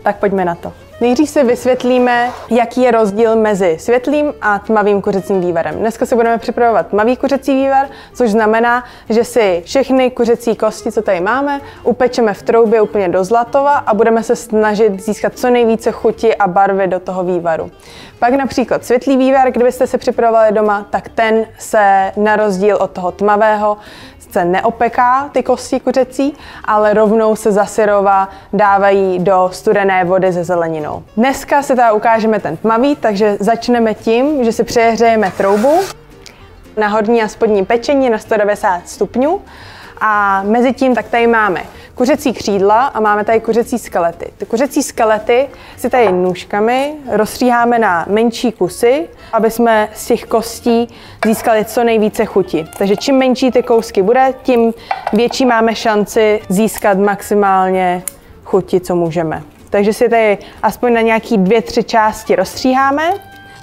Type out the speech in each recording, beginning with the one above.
Tak pojďme na to. Nejdřív si vysvětlíme, jaký je rozdíl mezi světlým a tmavým kuřecím vývarem. Dneska si budeme připravovat tmavý kuřecí vývar, což znamená, že si všechny kuřecí kosti, co tady máme, upečeme v troubě úplně do zlatova a budeme se snažit získat co nejvíce chuti a barvy do toho vývaru. Pak například světlý vývar, kdybyste si připravovali doma, tak ten se na rozdíl od toho tmavého se neopeká ty kosti kuřecí, ale rovnou se zasyrova dávají do studené vody se zeleninou. Dneska si teda ukážeme ten tmavý, takže začneme tím, že si přehřejeme troubu na horní a spodní pečení na 190 stupňů a mezi tím tak tady máme kuřecí křídla a máme tady kuřecí skelety. Ty kuřecí skelety si tady nůžkami rozstříháme na menší kusy, aby jsme z těch kostí získali co nejvíce chuti. Takže čím menší ty kousky bude, tím větší máme šanci získat maximálně chuti, co můžeme. Takže si tady aspoň na nějaký 2-3 části rozstříháme.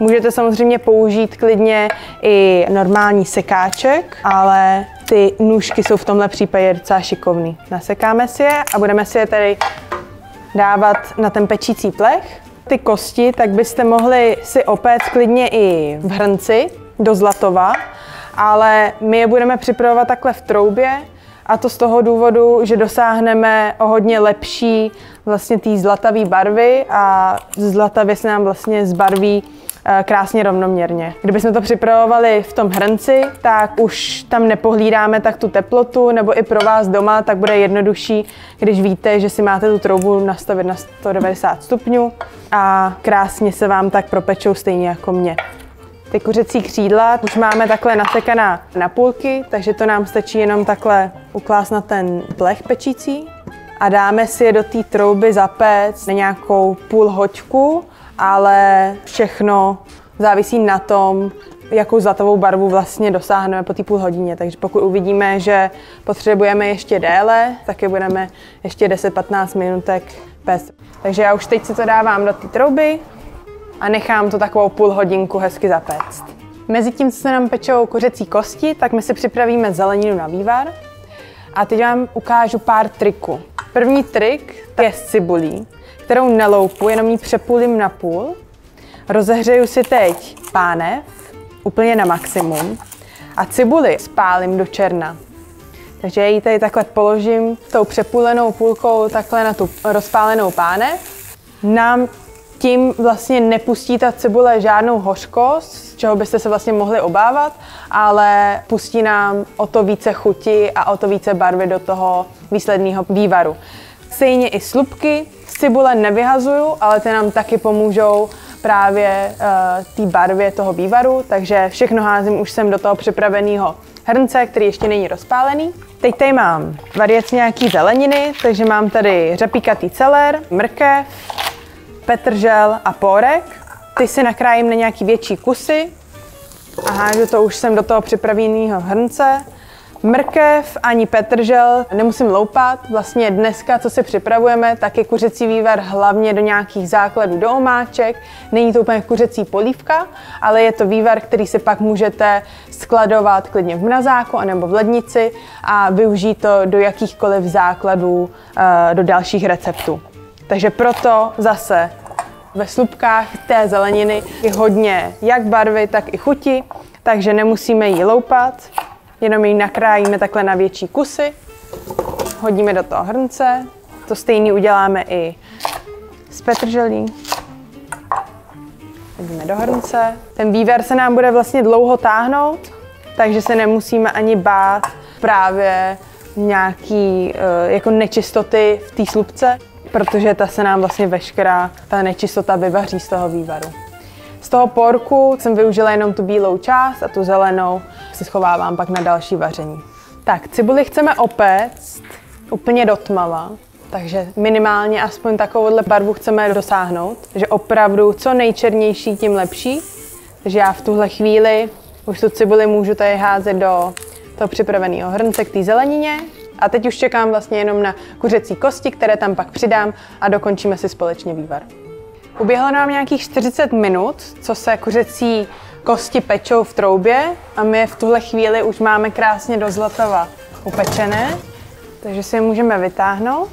Můžete samozřejmě použít klidně i normální sekáček, ale ty nůžky jsou v tomhle případě docela šikovný. Nasekáme si je a budeme si je tady dávat na ten pečící plech. Ty kosti tak byste mohli si opéct klidně i v hrnci do zlatova, ale my je budeme připravovat takhle v troubě a to z toho důvodu, že dosáhneme o hodně lepší vlastně té zlatavé barvy a zlatavě se nám vlastně zbarví krásně rovnoměrně. Kdybychom to připravovali v tom hrnci, tak už tam nepohlídáme tak tu teplotu, nebo i pro vás doma, tak bude jednodušší, když víte, že si máte tu troubu nastavit na 190 stupňů a krásně se vám tak propečou stejně jako mě. Ty kuřecí křídla už máme takhle nasekaná na půlky, takže to nám stačí jenom takhle uklást na ten plech pečící a dáme si je do té trouby zapéct na nějakou půl hoďku, ale všechno závisí na tom, jakou zlatovou barvu vlastně dosáhneme po té půl hodině. Takže pokud uvidíme, že potřebujeme ještě déle, tak je budeme ještě 10-15 minutek péct. Takže já už teď si to dávám do té trouby a nechám to takovou půl hodinku hezky zapéct. Mezitím, co se nám pečou kuřecí kosti, tak my si připravíme zeleninu na vývar. A teď vám ukážu pár triků. První trik je s cibulí, kterou neloupu, jenom ji přepůlím na půl. Rozehřeju si teď pánev úplně na maximum a cibuli spálím do černa. Takže ji tady takhle položím tou přepůlenou půlkou takhle na tu rozpálenou pánev. Nám tím vlastně nepustí ta cibule žádnou hořkost, z čeho byste se vlastně mohli obávat, ale pustí nám o to více chuti a o to více barvy do toho výsledného vývaru. Stejně i slupky z cibule nevyhazuju, ale ty nám taky pomůžou právě té barvě toho vývaru, takže všechno házím už sem do toho připraveného hrnce, který ještě není rozpálený. Teď tady mám variaci nějaký zeleniny, takže mám tady řapíkatý celer, mrkev, petržel a pórek. Ty si nakrájím na nějaký větší kusy a hážu to už sem do toho připraveného hrnce. Mrkev ani petržel nemusím loupat. Vlastně dneska, co si připravujeme, tak je kuřecí vývar hlavně do nějakých základů do omáček. Není to úplně kuřecí polívka, ale je to vývar, který si pak můžete skladovat klidně v mrazáku anebo v lednici a využít to do jakýchkoliv základů do dalších receptů. Takže proto zase ve slupkách té zeleniny je hodně jak barvy, tak i chuti, takže nemusíme ji loupat. Jenom ji nakrájíme takhle na větší kusy, hodíme do toho hrnce. To stejný uděláme i s petrželí. Hodíme do hrnce. Ten vývar se nám bude vlastně dlouho táhnout, takže se nemusíme ani bát právě nějaký jako nečistoty v té slupce, protože ta se nám vlastně veškerá ta nečistota vyvaří z toho vývaru. Z toho pórku jsem využila jenom tu bílou část a tu zelenou si schovávám pak na další vaření. Tak, cibuli chceme opéct úplně do tmava, takže minimálně aspoň takovouhle barvu chceme dosáhnout. Takže opravdu co nejčernější, tím lepší. Takže já v tuhle chvíli už tu cibuli můžu tady házet do toho připraveného hrnce k té zelenině. A teď už čekám vlastně jenom na kuřecí kosti, které tam pak přidám a dokončíme si společně vývar. Uběhlo nám nějakých 40 minut, co se kuřecí kosti pečou v troubě a my v tuhle chvíli už máme krásně do zlatova upečené, takže si je můžeme vytáhnout.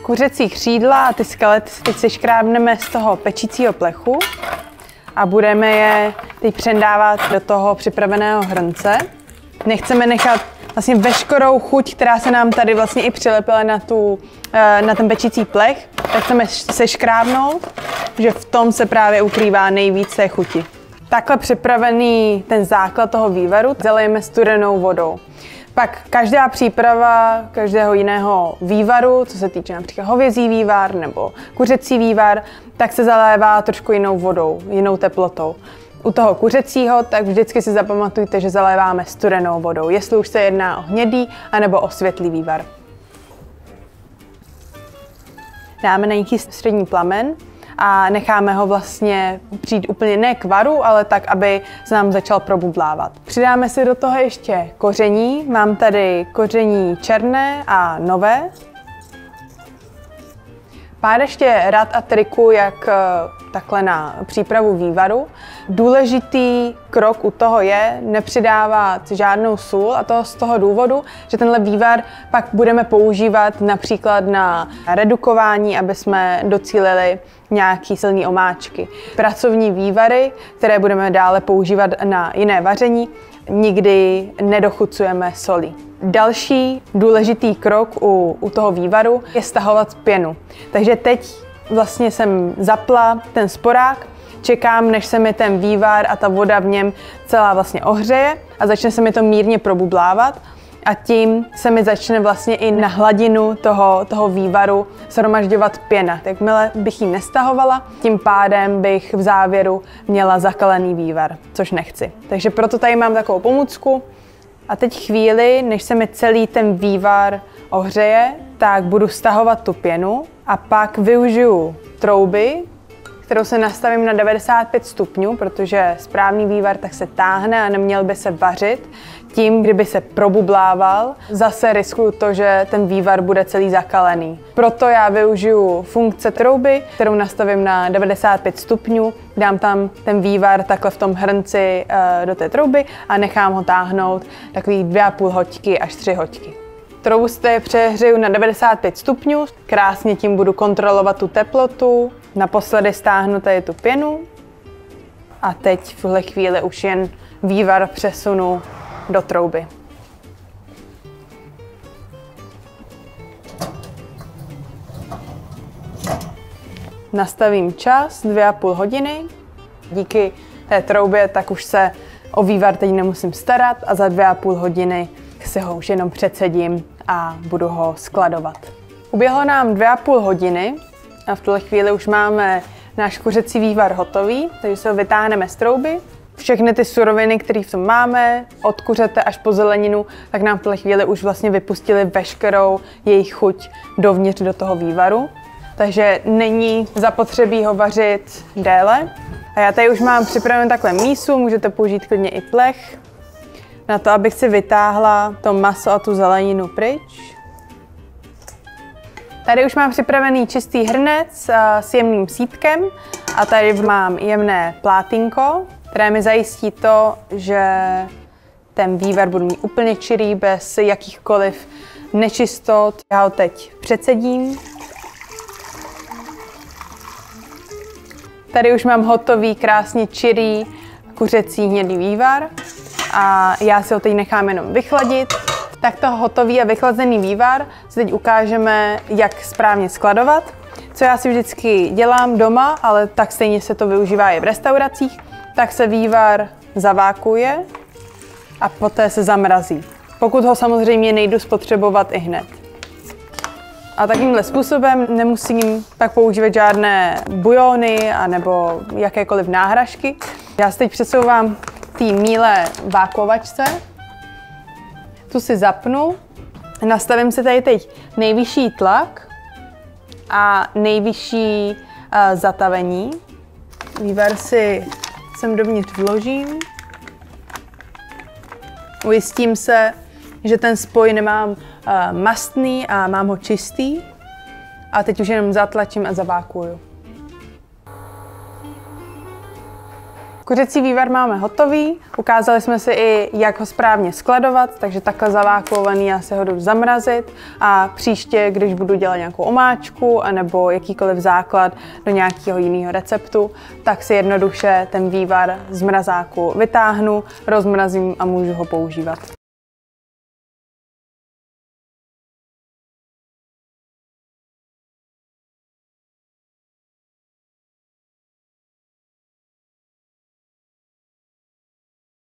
kuřecí křídla a ty skelety teď seškrábneme z toho pečícího plechu a budeme je teď přendávat do toho připraveného hrnce. Nechceme nechat vlastně veškerou chuť, která se nám tady vlastně i přilepila na ten pečící plech, tak chceme seškrábnout, že v tom se právě ukrývá nejvíce chuti. Takhle připravený ten základ toho vývaru zalejeme studenou vodou. Pak každá příprava každého jiného vývaru, co se týče například hovězí vývar nebo kuřecí vývar, tak se zalévá trošku jinou vodou, jinou teplotou. U toho kuřecího tak vždycky si zapamatujte, že zaléváme studenou vodou, jestli už se jedná o hnědý anebo o světlý vývar. Dáme na nějaký střední plamen a necháme ho vlastně přijít úplně ne k varu, ale tak, aby se nám začal probublávat. Přidáme si do toho ještě koření. Mám tady koření černé a nové. Pár ještě rad a triků, jak takhle na přípravu vývaru. Důležitý krok u toho je nepřidávat žádnou sůl, a to z toho důvodu, že tenhle vývar pak budeme používat například na redukování, aby jsme docílili nějaký silný omáčky. Pracovní vývary, které budeme dále používat na jiné vaření, nikdy nedochucujeme solí. Další důležitý krok u toho vývaru je stahovat pěnu. Takže teď vlastně jsem zapla ten sporák, čekám, než se mi ten vývar a ta voda v něm celá vlastně ohřeje a začne se mi to mírně probublávat a tím se mi začne vlastně i na hladinu toho vývaru shromažďovat pěna. Jakmile bych ji nestahovala, tím pádem bych v závěru měla zakalený vývar, což nechci. Takže proto tady mám takovou pomůcku. A teď chvíli, než se mi celý ten vývar ohřeje, tak budu stahovat tu pěnu a pak využiju trouby, kterou se nastavím na 95 stupňů, protože správný vývar tak se táhne a neměl by se vařit. Tím, kdyby se probublával, zase riskuju to, že ten vývar bude celý zakalený. Proto já využiju funkce trouby, kterou nastavím na 95 stupňů, dám tam ten vývar takhle v tom hrnci do té trouby a nechám ho táhnout takových 2,5 hoďky až 3 hoďky. Troubu si přehřeju na 95 stupňů, krásně tím budu kontrolovat tu teplotu, naposledy stáhnu tady tu pěnu a teď v tuhle chvíli už jen vývar přesunu do trouby. Nastavím čas 2,5 hodiny. Díky té troubě tak už se o vývar teď nemusím starat a za 2,5 hodiny si ho už jenom předsedím a budu ho skladovat. Uběhlo nám 2,5 hodiny a v tuhle chvíli už máme náš kuřecí vývar hotový, takže se ho vytáhneme z trouby. Všechny ty suroviny, které v tom máme, od kuřete až po zeleninu, tak nám v tuhle chvíli už vlastně vypustili veškerou jejich chuť dovnitř do toho vývaru. Takže není zapotřebí ho vařit déle. A já tady už mám připraven takhle mísu, můžete použít klidně i plech, na to, abych si vytáhla to maso a tu zeleninu pryč. Tady už mám připravený čistý hrnec s jemným sítkem a tady mám jemné plátínko, které mi zajistí to, že ten vývar budu mít úplně čirý, bez jakýchkoliv nečistot. Já ho teď předsedím. Tady už mám hotový, krásně čirý kuřecí hnědý vývar a já si ho teď nechám jenom vychladit. Takto hotový a vychlazený vývar si teď ukážeme, jak správně skladovat. Co já si vždycky dělám doma, ale tak stejně se to využívá i v restauracích, tak se vývar zavákuje a poté se zamrazí. Pokud ho samozřejmě nejdu spotřebovat i hned. A takovýmhle způsobem nemusím pak používat žádné bujony anebo jakékoliv náhražky. Já si teď přesouvám k té mílé vákovačce. Tu si zapnu, nastavím si tady teď nejvyšší tlak a nejvyšší zatavení. Vývar si sem dovnitř vložím. Ujistím se, že ten spoj nemám mastný a mám ho čistý. A teď už jenom zatlačím a zavákuju. Kuřecí vývar máme hotový, ukázali jsme si i, jak ho správně skladovat, takže takhle zavákuovaný já se ho jdu zamrazit a příště, když budu dělat nějakou omáčku anebo jakýkoliv základ do nějakého jiného receptu, tak si jednoduše ten vývar z mrazáku vytáhnu, rozmrazím a můžu ho používat.